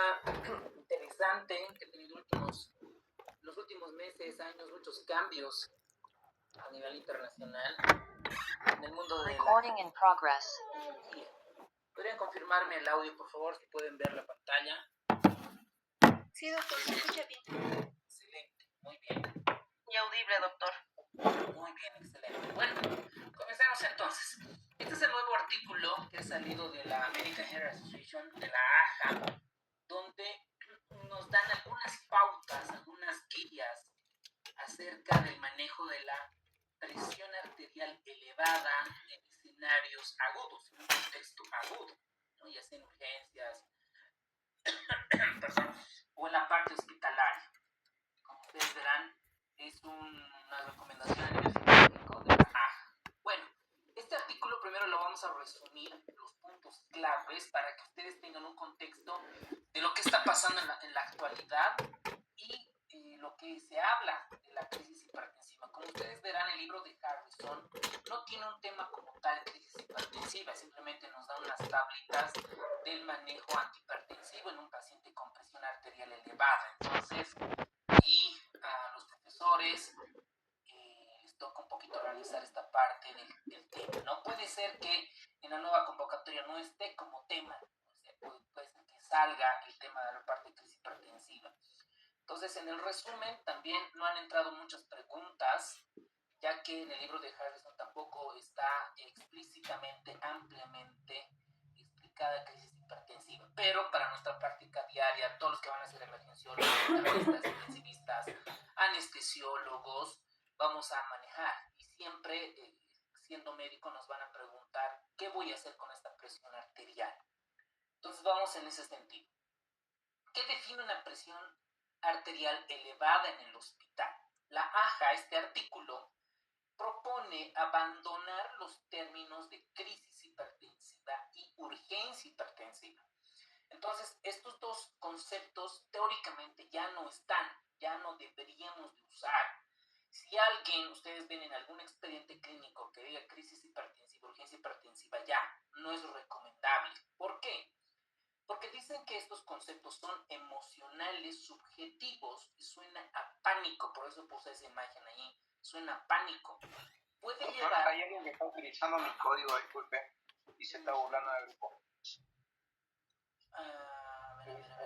tema interesante que ha tenido los últimos meses, años, muchos cambios a nivel internacional en el mundo de Recording in progress. tecnología. ¿Podrían confirmarme el audio, por favor, si pueden ver la pantalla? Sí, doctor, se escucha bien. Excelente, muy bien. Y audible, doctor. Muy bien, excelente. Bueno, comencemos entonces. Este es el nuevo artículo que ha salido de la American Heart Association, de la AHA, donde nos dan algunas pautas, algunas guías acerca del manejo de la presión arterial elevada en escenarios agudos, en un contexto agudo, ¿no? Ya sea en urgencias, perdón, o en la parte hospitalaria. Como ustedes verán, es una recomendación a nivel científico de la AHA. Bueno, este artículo primero lo vamos a resumir, los puntos claves, para que ustedes tengan un contexto de lo que está pasando en la actualidad y lo que se habla de la crisis hipertensiva. Como ustedes verán, el libro de Harrison no tiene un tema como tal crisis hipertensiva, simplemente nos da unas tablitas del manejo antihipertensivo en un paciente con presión arterial elevada. Entonces, y a los profesores les toca un poquito realizar esta parte del tema. No puede ser que en la nueva convocatoria no esté como tema, o sea, puede ser que salga el tema de la parte de crisis hipertensiva. Entonces, en el resumen también no han entrado muchas preguntas, ya que en el libro de Harrison tampoco está explícitamente, ampliamente explicada crisis hipertensiva. Pero para nuestra práctica diaria, todos los que van a ser emergenciólogos, analistas, intensivistas, anestesiólogos, vamos a manejar. Y siempre, siendo médico, nos van a preguntar, ¿qué voy a hacer con esta presión arterial? Entonces, vamos en ese sentido. ¿Qué define una presión arterial elevada en el hospital? La AHA, este artículo, propone abandonar los términos de crisis hipertensiva y urgencia hipertensiva. Entonces, estos dos conceptos teóricamente ya no están, ya no deberíamos de usar. Si alguien, ustedes ven en algún expediente clínico que diga crisis hipertensiva, urgencia hipertensiva, ya no es recomendable. ¿Por qué? Porque dicen que estos conceptos son emocionales, subjetivos, y suena a pánico, por eso puse esa imagen ahí, suena a pánico. Puede llevar... Hay alguien que está utilizando mi código, disculpe, y se está burlando del grupo. A ver.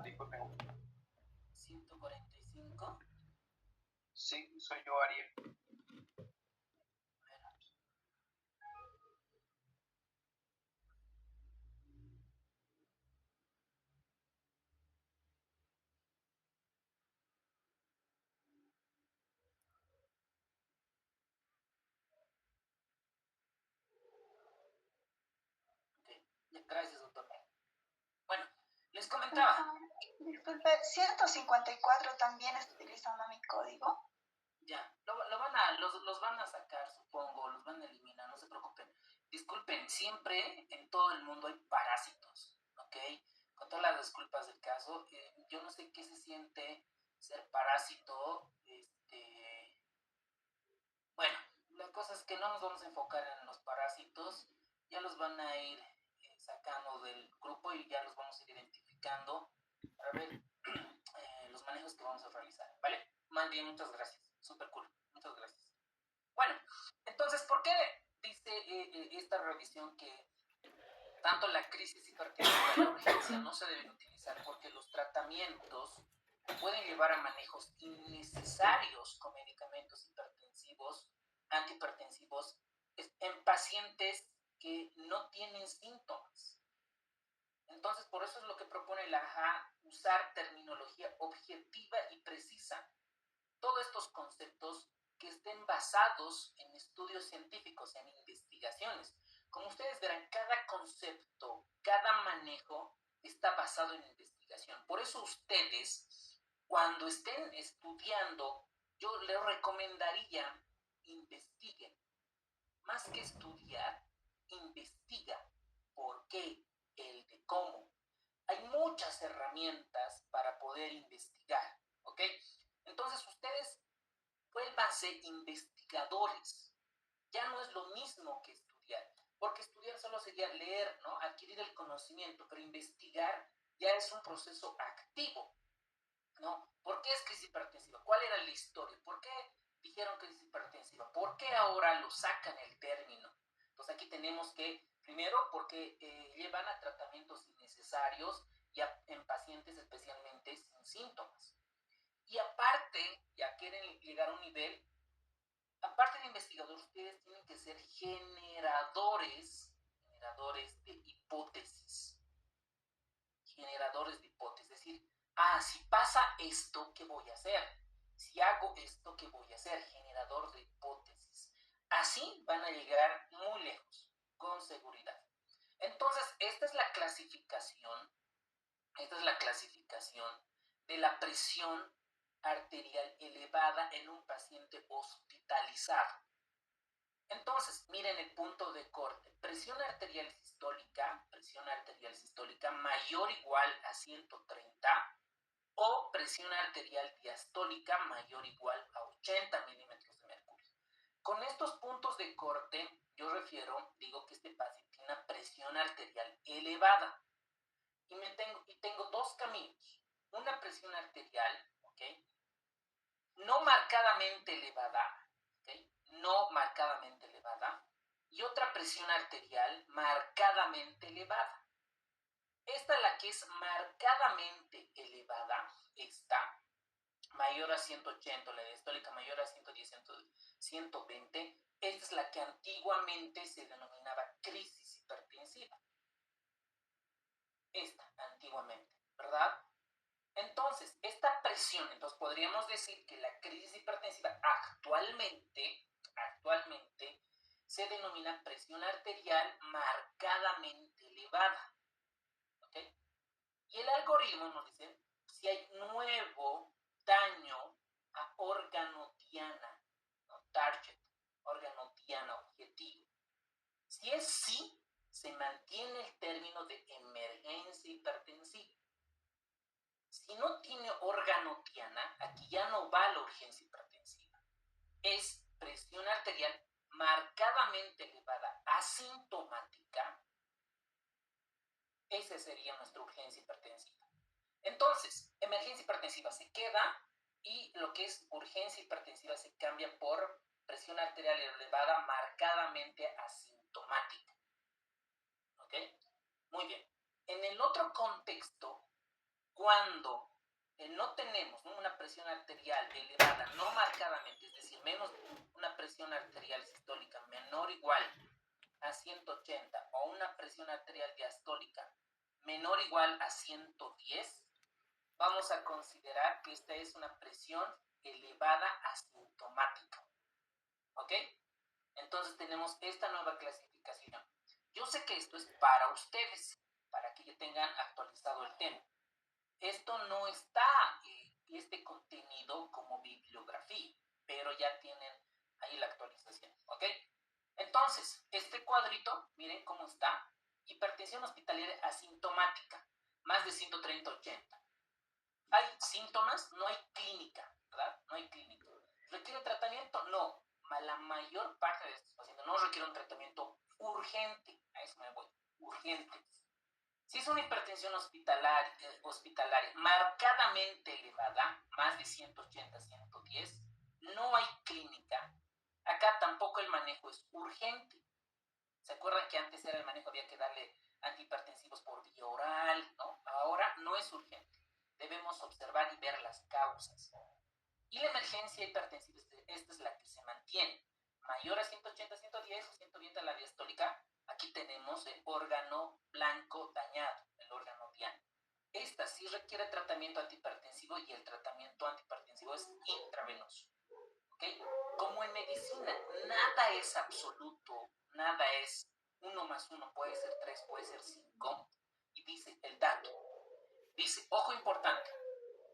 Disculpe. 145. Sí, soy yo, Ariel. Gracias, doctor. Bueno, les comentaba. Disculpe, 154 también está utilizando mi código. Ya, los van a sacar, supongo, los van a eliminar, no se preocupen. Disculpen, siempre en todo el mundo hay parásitos, ¿ok? Con todas las disculpas del caso, yo no sé qué se siente ser parásito, Bueno, la cosa es que no nos vamos a enfocar en los parásitos, ya los van a ir sacando del grupo y ya los vamos a ir identificando para ver los manejos que vamos a realizar, ¿vale? Más bien, muchas gracias, súper cool, muchas gracias. Bueno, entonces, ¿por qué dice esta revisión que tanto la crisis hipertensiva y la urgencia no se deben utilizar? Porque los tratamientos pueden llevar a manejos innecesarios con medicamentos hipertensivos, antihipertensivos, en pacientes que no tienen síntomas. Entonces, por eso es lo que propone la AHA, usar terminología objetiva y precisa. Todos estos conceptos que estén basados en estudios científicos, en investigaciones. Como ustedes verán, cada concepto, cada manejo está basado en investigación. Por eso ustedes, cuando estén estudiando, yo les recomendaría investiguen. Más que estudiar, investiga. ¿Por qué? El de cómo. Hay muchas herramientas para poder investigar, ¿ok? Entonces ustedes vuélvanse investigadores. ya no es lo mismo que estudiar, porque estudiar solo sería leer, ¿no? Adquirir el conocimiento, pero investigar ya es un proceso activo, ¿no? ¿Por qué es crisis hipertensiva? ¿Cuál era la historia? ¿Por qué dijeron crisis hipertensiva? ¿Por qué ahora lo sacan el término? Entonces aquí tenemos que, primero, porque llevan a tratamientos innecesarios en pacientes especialmente sin síntomas. Y aparte, ya quieren llegar a un nivel, aparte de investigadores, ustedes tienen que ser generadores de hipótesis. Generadores de hipótesis, es decir, si pasa esto, ¿qué voy a hacer? Si hago esto, ¿qué voy a hacer? Generador de hipótesis. Así van a llegar muy lejos, con seguridad. Entonces, esta es la clasificación de la presión arterial elevada en un paciente hospitalizado. Entonces, miren el punto de corte. Presión arterial sistólica mayor o igual a 130 o presión arterial diastólica mayor o igual a 80 milímetros de mercurio. Con estos puntos de corte, yo digo que este paciente tiene una presión arterial elevada. Y tengo dos caminos. Una presión arterial, ¿ok? No marcadamente elevada, ¿ok? No marcadamente elevada. Y otra presión arterial marcadamente elevada. Esta, la que es marcadamente elevada, está mayor a 180, la diastólica mayor a 110, 120. Esta es la que antiguamente se denominaba crisis hipertensiva. Esta, antiguamente, ¿verdad? Entonces, esta presión, entonces podríamos decir que la crisis hipertensiva actualmente se denomina presión arterial marcadamente elevada. ¿Ok? Y el algoritmo nos dice si hay nuevo daño a órgano diana, ¿no? Target, órgano diana objetivo. Si es sí, se mantiene el término de emergencia hipertensiva. Si no tiene órgano diana, aquí ya no va la urgencia hipertensiva. Es presión arterial marcadamente elevada, asintomática. Esa sería nuestra urgencia hipertensiva. Entonces, emergencia hipertensiva se queda y lo que es urgencia hipertensiva se cambia por presión arterial elevada marcadamente asintomática. ¿Ok? Muy bien. En el otro contexto, cuando no tenemos una presión arterial elevada, no marcadamente, es decir, menos una presión arterial sistólica menor o igual a 180 o una presión arterial diastólica menor o igual a 110, vamos a considerar que esta es una presión elevada asintomática. ¿Ok? Entonces tenemos esta nueva clasificación. Yo sé que esto es para ustedes, para que ya tengan actualizado el tema. Esto no está este contenido como bibliografía, pero ya tienen ahí la actualización, ¿ok? Entonces, este cuadrito, miren cómo está. Hipertensión hospitalaria asintomática, más de 130-80. ¿Hay síntomas? No hay clínica, ¿verdad? No hay clínica. ¿Requiere tratamiento? No. La mayor parte de estos pacientes no requiere un tratamiento urgente. A eso me voy. Urgente. Si es una hipertensión hospitalaria marcadamente elevada, más de 180-110, no hay clínica. Acá tampoco el manejo es urgente. ¿Se acuerdan que antes era el manejo, había que darle antihipertensivos por vía oral? ¿No? Ahora no es urgente. Debemos observar y ver las causas. Y la emergencia hipertensiva, esta es la que se mantiene. Mayor a 180-110 o 120 la diastólica, aquí tenemos el órgano blanco dañado, el órgano diana. Esta sí requiere tratamiento antihipertensivo y el tratamiento antihipertensivo es intravenoso. ¿Okay? Como en medicina, nada es absoluto, nada es 1 más 1, puede ser 3, puede ser 5. Y dice el dato, dice, ojo importante,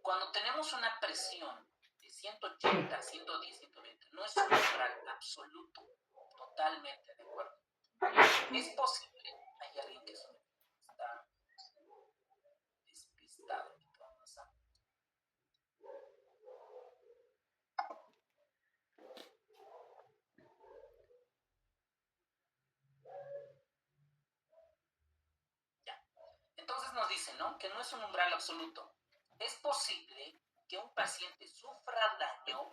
cuando tenemos una presión de 180, 110, 120, no es un umbral absoluto, totalmente de acuerdo. Es posible, hay alguien que está despistado. dice, ¿no? Que no es un umbral absoluto. Es posible que un paciente sufra daño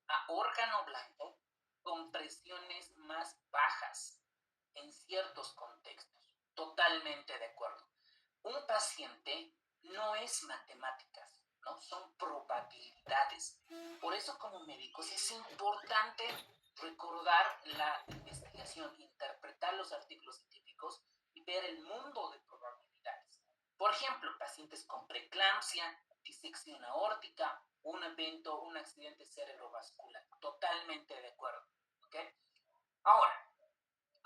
a órgano blanco con presiones más bajas en ciertos contextos. Totalmente de acuerdo. Un paciente no es matemáticas, ¿no? Son probabilidades. Por eso como médicos es importante recordar la investigación, interpretar los artículos científicos y ver el mundo de probabilidades. Por ejemplo, pacientes con preeclampsia, disección aórtica, un evento, un accidente cerebrovascular. Totalmente de acuerdo. ¿Okay? Ahora,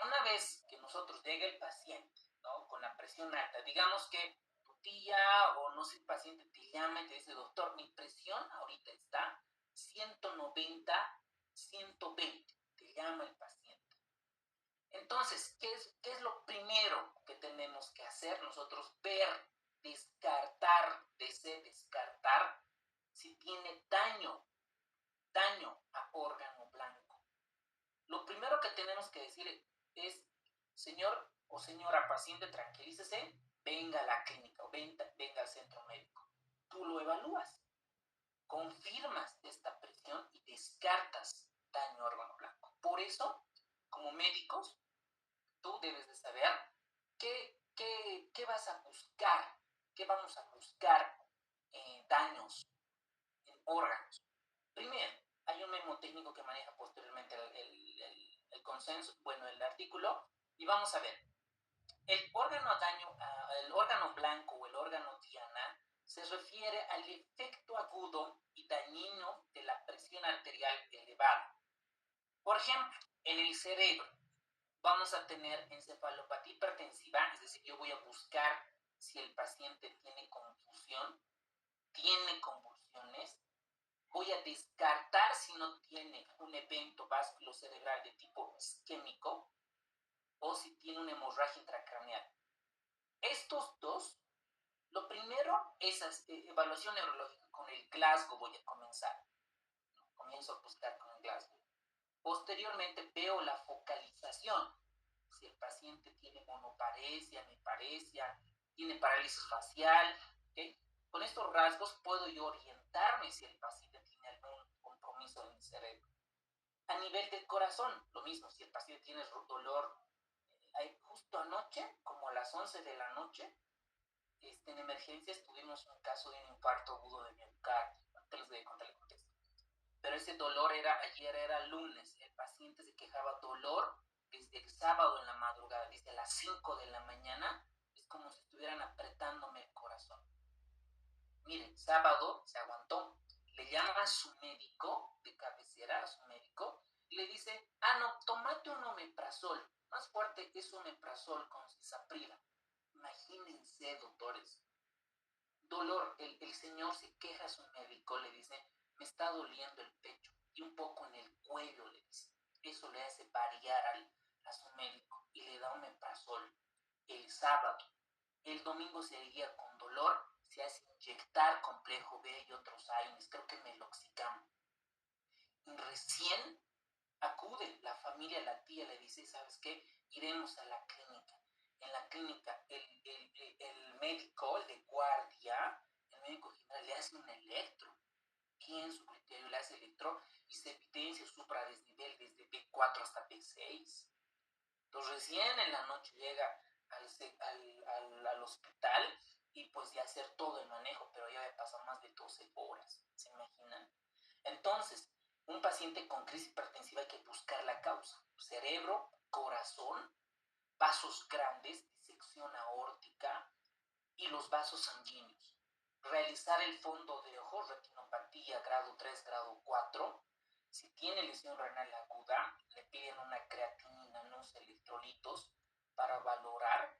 una vez que nosotros llegue el paciente, ¿no? Con la presión alta, digamos que tu tía o no sé, el paciente te llama y te dice, doctor, mi presión ahorita está 190, 120, te llama el paciente. Entonces, ¿qué es lo primero que tenemos que hacer nosotros? Ver, descartar si tiene daño a órgano blanco. Lo primero que tenemos que decir es, señor o señora paciente, tranquilícese, venga a la clínica o venga al centro médico. Tú lo evalúas, confirmas esta presión y descartas daño a órgano blanco. Por eso, como médicos, tú debes de saber qué vas a buscar, qué vamos a buscar daños en órganos. Primero, hay un mnemotécnico que maneja posteriormente el consenso, bueno, el artículo, y vamos a ver. El órgano blanco o el órgano diana se refiere al efecto agudo y dañino de la presión arterial elevada. Por ejemplo, en el cerebro vamos a tener encefalopatía hipertensiva, es decir, yo voy a buscar si el paciente tiene confusión, tiene convulsiones. Voy a descartar si no tiene un evento vasculocerebral de tipo isquémico o si tiene una hemorragia intracraneal. Estos dos, lo primero es evaluación neurológica. Con el Glasgow voy a comenzar. Comienzo a buscar con el Glasgow. Posteriormente veo la focalización. Si el paciente tiene monoparesia, hemiparesia, tiene parálisis facial, ¿okay? Con estos rasgos puedo yo orientarme si el paciente tiene algún compromiso en el cerebro. A nivel del corazón, lo mismo, si el paciente tiene dolor, justo anoche, como a las 11 de la noche, en emergencias tuvimos un caso de un infarto agudo de miocardio. Te les voy a contar el contexto. Pero ese dolor ayer era lunes, el paciente se quejaba dolor desde el sábado en la madrugada, desde las 5 de la mañana, es como si estuvieran apretándome el corazón. Miren, sábado se aguantó, le llama a su médico de cabecera, a su médico, y le dice, no, tomate un omeprazol, más fuerte es omeprazol con cisaprida. Imagínense, doctores, dolor, el señor se queja a su médico, le dice, me está doliendo el pecho y un poco en el cuello, le dice. Eso le hace variar a su médico y le da omeprazol el sábado. El domingo seguía con dolor, se hace inyectar complejo B y otros AINES, creo que meloxicam. Y recién acude la familia, la tía le dice, ¿sabes qué? Iremos a la clínica. En la clínica el médico, el de guardia, el médico general le hace un electro. Y en su criterio le hace electro y se evidencia supradesnivel desde B4 hasta B6. Entonces recién en la noche llega al hospital y pues ya hacer todo el manejo, pero ya había pasado más de 12 horas, ¿se imaginan? Entonces, un paciente con crisis hipertensiva hay que buscar la causa. Cerebro, corazón, vasos grandes, disección aórtica y los vasos sanguíneos. Realizar el fondo de ojo, retinopatía grado 3, grado 4. Si tiene lesión renal aguda, le piden una creatinina, unos electrolitos para valorar,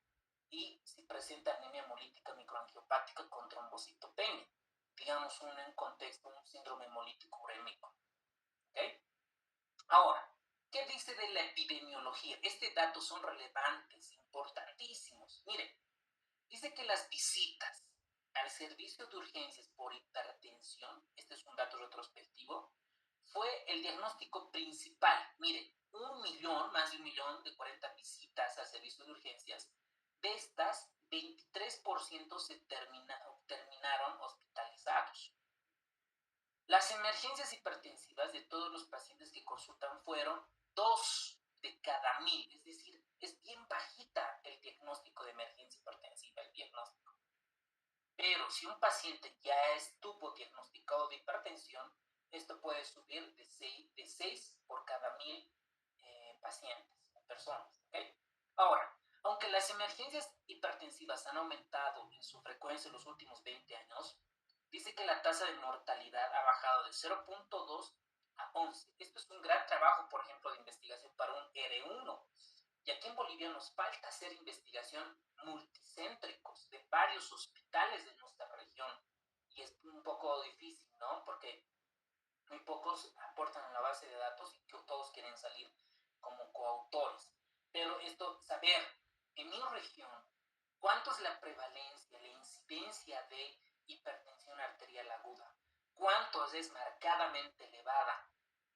y si presenta anemia hemolítica microangiopática con trombocitopenia, digamos un contexto, un síndrome hemolítico urémico. ¿Okay? Ahora, ¿qué dice de la epidemiología? Estos datos son relevantes, importantísimos. Miren, dice que las visitas al servicio de urgencias por hipertensión, este es un dato retrospectivo, fue el diagnóstico principal. Miren, más de 1.040.000 visitas al servicio de urgencias. De estas, 23 3% terminaron hospitalizados. Las emergencias hipertensivas de todos los pacientes que consultan fueron 2 de cada 1000, es decir, es bien bajita el diagnóstico de emergencia hipertensiva, el diagnóstico. Pero si un paciente ya estuvo diagnosticado de hipertensión, esto puede subir de 6 por cada 1000 pacientes, personas. ¿Okay? Ahora, aunque las emergencias hipertensivas han aumentado en su frecuencia en los últimos 20 años, dice que la tasa de mortalidad ha bajado de 0.2 a 11. Esto es un gran trabajo, por ejemplo, de investigación para un R1. Y aquí en Bolivia nos falta hacer investigación multicéntricos de varios hospitales de nuestra región. Y es un poco difícil, ¿no? Porque muy pocos aportan a la base de datos y que todos quieren salir como coautores. Pero esto, saber en mi región cuánto es la prevalencia, la incidencia de hipertensión arterial aguda, cuánto es marcadamente elevada,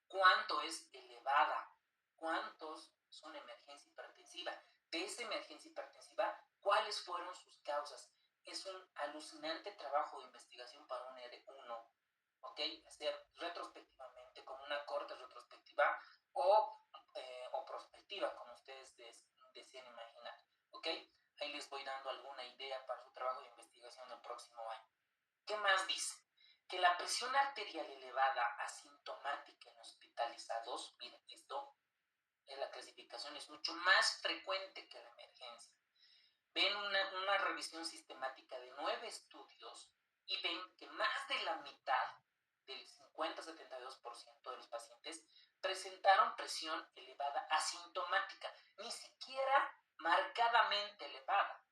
cuánto es elevada, cuántos son emergencia hipertensiva, de esa emergencia hipertensiva, cuáles fueron sus causas. Es un alucinante trabajo de investigación para un R1, ¿ok? Hacer retrospectivamente, con una corta retrospectiva o prospectiva, como ustedes deseen imaginar, ¿ok? Ahí les voy dando alguna idea para su trabajo de investigación el próximo año. ¿Qué más dice? Que la presión arterial elevada asintomática en hospitalizados, miren, esto en la clasificación es mucho más frecuente que la emergencia. Ven una revisión sistemática de 9 estudios y ven que más de la mitad, del 50-72% de los pacientes, presentaron presión elevada asintomática, ni siquiera marcadamente elevada,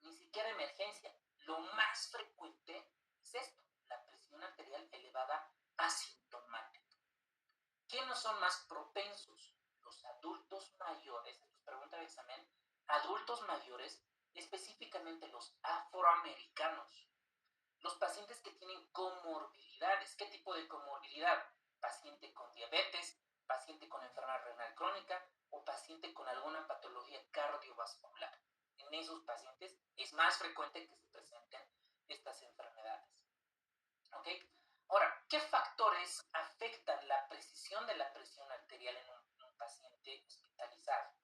ni siquiera emergencia. Lo más frecuente es esto, la presión arterial elevada asintomática. ¿Quiénes son más propensos? Los adultos mayores, nos pregunta el examen, adultos mayores, específicamente los afroamericanos, los pacientes que tienen comorbilidades. ¿Qué tipo de comorbilidad? Paciente con diabetes, paciente con enfermedad renal crónica o paciente con alguna patología cardiovascular. En esos pacientes es más frecuente que se presenten estas enfermedades. ¿Ok? Ahora, ¿qué factores afectan la precisión de la presión arterial en un paciente hospitalizado?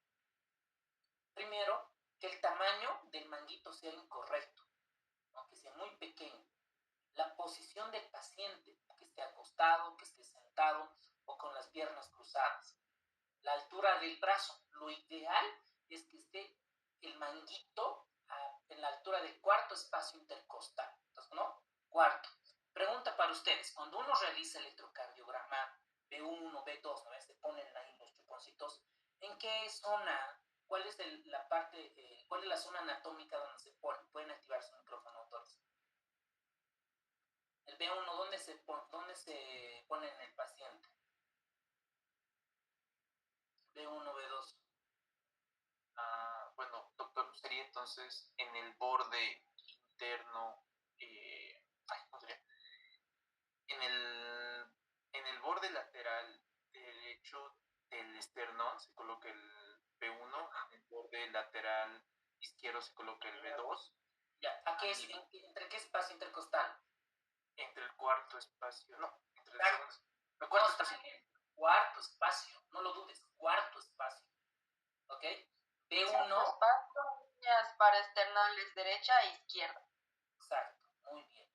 Primero, que el tamaño del manguito sea incorrecto, ¿no? Que sea muy pequeño. La posición del paciente, que esté acostado, que esté sentado o con las piernas cruzadas. La altura del brazo. Lo ideal es que esté el manguito en la altura del cuarto espacio intercostal. Entonces, ¿no? Cuarto. Pregunta para ustedes. Cuando uno realiza electrocardiograma B1, B2, ¿no? Se ponen ahí los chuponcitos. ¿En qué zona? ¿Cuál es la parte, cuál es la zona anatómica donde se ponen? Pueden activar su micrófono, autores. El B1, ¿dónde se pone en el paciente? B1, B2. Bueno, doctor, sería entonces en el borde interno, ¿cómo sería? En el borde lateral derecho del esternón se coloca el B1, en el borde lateral izquierdo se coloca el B2. Ya, ¿entre qué espacio intercostal? Entre el cuarto espacio, no, entre el Claro. segundo. El cuarto espacio. Cuarto espacio, no lo dudes, cuarto espacio. ¿Ok? B1. Espacio, líneas para esternales derecha e izquierda. Exacto, muy bien.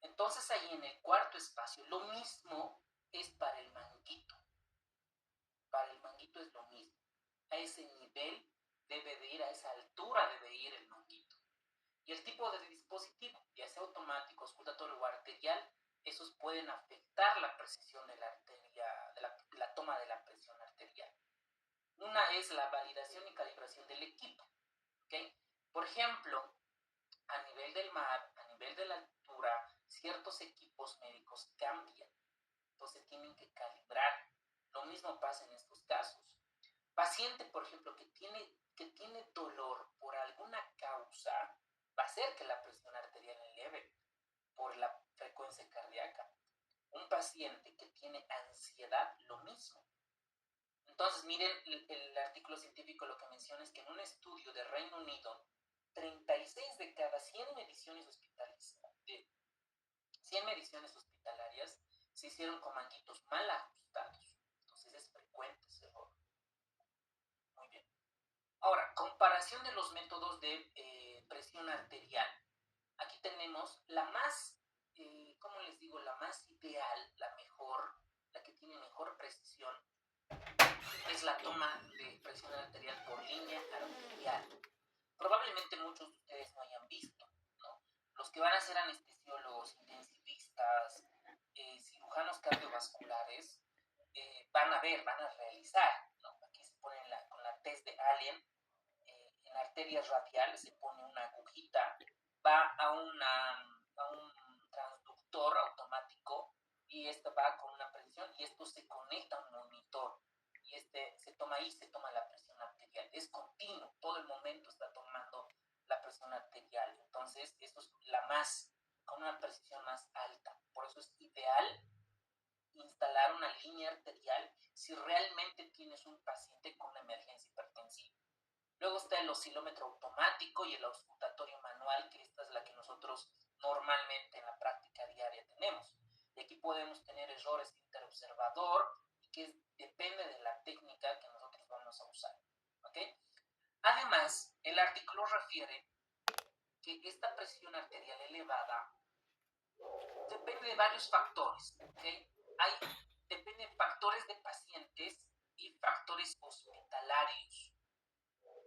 Entonces ahí en el cuarto espacio, lo mismo es para el manguito. Para el manguito es lo mismo. A ese nivel debe de ir, a esa altura debe ir el manguito. Y el tipo de dispositivo, ya sea automático, auscultatorio o arterial, esos pueden afectar la precisión de la arteria, de la toma de la presión arterial. Una es la validación y calibración del equipo. ¿Okay? Por ejemplo, a nivel del mar, a nivel de la altura, ciertos equipos médicos cambian. Entonces tienen que calibrar. Lo mismo pasa en estos casos. Paciente, por ejemplo, que tiene dolor por alguna causa, va a hacer que la presión arterial eleve por la frecuencia cardíaca. Un paciente que tiene ansiedad, lo mismo. Entonces, miren el artículo científico, lo que menciona es que en un estudio de Reino Unido 36 de cada 100 mediciones hospitalarias se hicieron con manguitos mal ajustados. Entonces es frecuente ese error. Muy bien. Ahora, comparación de los métodos de presión arterial. Aquí tenemos la más, ¿cómo les digo? La más ideal, la mejor, la que tiene mejor precisión, es la toma de presión arterial por línea arterial. Probablemente muchos de ustedes no hayan visto, ¿no? Los que van a ser anestesiólogos, intensivistas, cirujanos cardiovasculares, van a realizar, ¿no? Aquí se pone con la test de Allen, en la arteria radial se pone una agujita, va a un transductor automático y esta va con una presión y esto se conecta a un monitor y se toma la presión arterial. Es continuo, todo el momento está tomando la presión arterial. Entonces, esto es con una precisión más alta. Por eso es ideal instalar una línea arterial si realmente tienes un paciente con una emergencia hipertensiva. Luego está el oscilómetro automático y el auscultatorio manual, que esta es la que nosotros normalmente en la práctica diaria tenemos. Y aquí podemos tener errores de interobservador, que depende de la técnica que nosotros vamos a usar. ¿Okay? Además, el artículo refiere que esta presión arterial elevada depende de varios factores. ¿Okay? Depende de factores de pacientes y factores hospitalarios.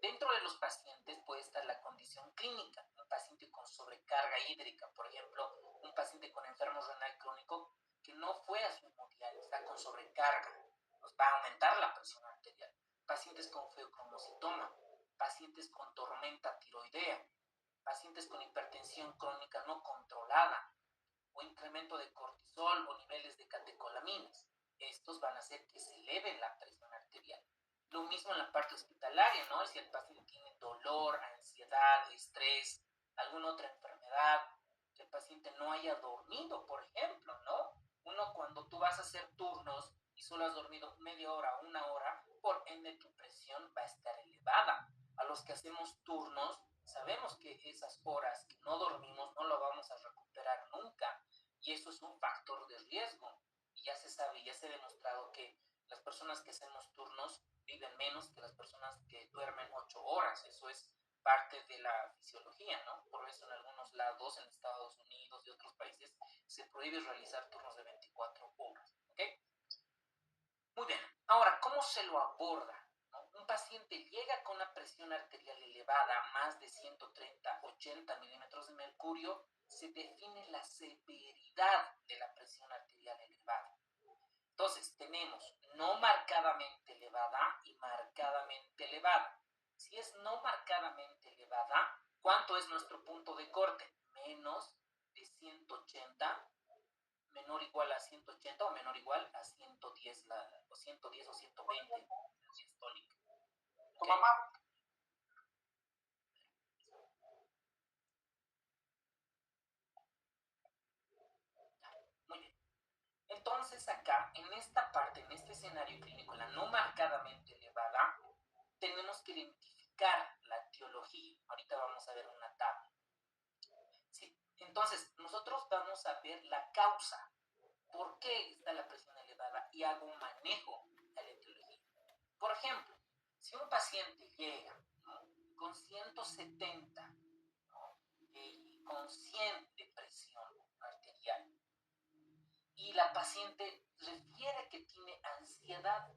Dentro de los pacientes puede estar la condición clínica, un paciente con sobrecarga hídrica, por ejemplo, un paciente con enfermo renal crónico que no fue a su hemodiálisis, está con sobrecarga, nos va a aumentar la presión arterial. Pacientes con feocromocitoma, pacientes con tormenta tiroidea, pacientes con hipertensión crónica no controlada, o incremento de cortisol o niveles de catecolaminas. Estos van a hacer que se eleve la presión arterial. Lo mismo en la parte hospitalaria, ¿no? Si el paciente tiene dolor, ansiedad, estrés, alguna otra enfermedad, que el paciente no haya dormido, por ejemplo, ¿no? Uno cuando tú vas a hacer turnos y solo has dormido media hora, una hora, por ende tu presión va a estar elevada. A los que hacemos turnos, sabemos que esas horas que no dormimos no lo vamos a recuperar nunca. Y eso es un factor de riesgo. Y ya se sabe, ya se ha demostrado que las personas que hacemos turnos viven menos que las personas que duermen 8 horas. Eso es parte de la fisiología, ¿no? Por eso en algunos lados, en Estados Unidos y otros países, se prohíbe realizar turnos de 24 horas. ¿Ok? Muy bien. Ahora, ¿cómo se lo aborda? ¿No? Un paciente llega con una presión arterial elevada, más de 130-80 milímetros de mercurio, se define la severidad de la presión arterial elevada. Entonces, tenemos no marcadamente elevada y marcadamente elevada. Si es no marcadamente elevada, ¿cuánto es nuestro punto de corte? Menos de 180, menor o igual a 180 o menor o igual a 110, o 110 o 120 diastólica. ¿Tu mamá? Muy bien. Entonces acá, en esta parte, en este escenario clínico, la no marcadamente elevada, tenemos que identificar la etiología. Ahorita vamos a ver una tabla. ¿Sí? Entonces, nosotros vamos a ver la causa. ¿Por qué está la presión elevada? Y hago un manejo de la etiología. Por ejemplo, si un paciente llega, ¿no?, con 170, ¿no?, con 100 de presión arterial, y la paciente refiere que tiene ansiedad,